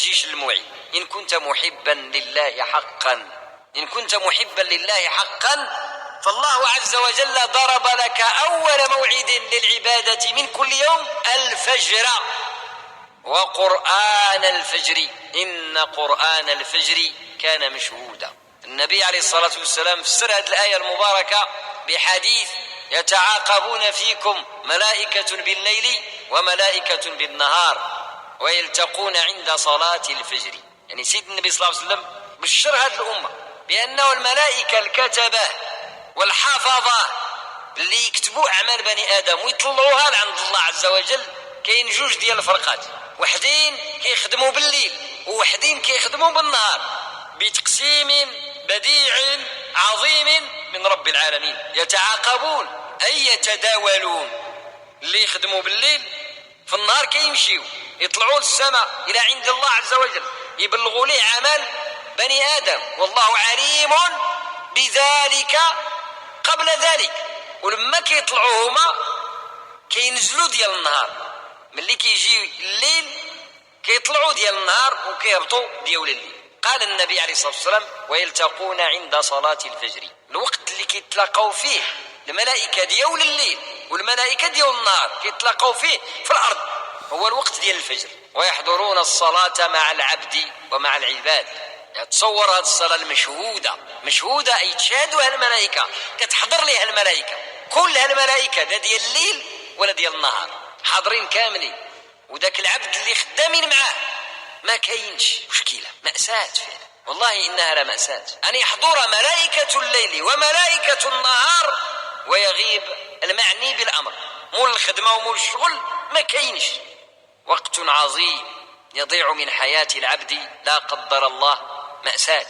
تجيش الموعد. إن كنت محبا لله حقا، إن كنت محبا لله حقا، فالله عز وجل ضرب لك أول موعد للعبادة من كل يوم الفجر، وقرآن الفجر، إن قرآن الفجر كان مشهودا. النبي عليه الصلاة والسلام فسر هذه الآية المباركة بحديث: يتعاقبون فيكم ملائكة بالليل وملائكة بالنهار ويلتقون عند صلاة الفجر. يعني سيد النبي صلى الله عليه وسلم بشر هذه الأمة بأنه الملائكة الكتبة والحافظة اللي يكتبوا أعمال بني آدم ويطلعوها لعند الله عز وجل كاين جوج ديال الفرقات، وحدين كيخدموا بالليل ووحدين كيخدموا بالنهار، بتقسيم بديع عظيم من رب العالمين. يتعاقبون أي يتداولون، اللي يخدموا بالليل في النهار كيمشيوا يطلعوا للسماء إلى عند الله عز وجل يبلغوا ليه عمل بني آدم، والله عليم بذلك قبل ذلك. ولما كيطلعوا هما كينزلوا ديال النهار، ملي كيجي الليل كيطلعوا ديال النهار وكيهبطوا ديال الليل. قال النبي عليه الصلاة والسلام: ويلتقون عند صلاة الفجر. الوقت اللي كيتلاقوا فيه الملائكة ديال الليل والملائكة ديال النهار كيتلاقوا فيه في الأرض هو الوقت ديال الفجر. ويحضرون الصلاة مع العبد ومع العباد. تصور هذه الصلاة المشهودة، مشهودة أي تشاهدها الملائكة، كتحضر لها الملائكة، كل هالملائكة لا ديال الليل ولا ديال النهار حاضرين كاملين، وذاك العبد اللي خدامين معاه ما كاينش. مشكلة، مأساة فعلا، والله إنها لمأساة أن يحضر ملائكة الليل وملائكة النهار ويغيب المعني بالأمر، مول الخدمة ومول الشغل ما كاينش. وقت عظيم يضيع من حياة العبد لا قدر الله، مأساة.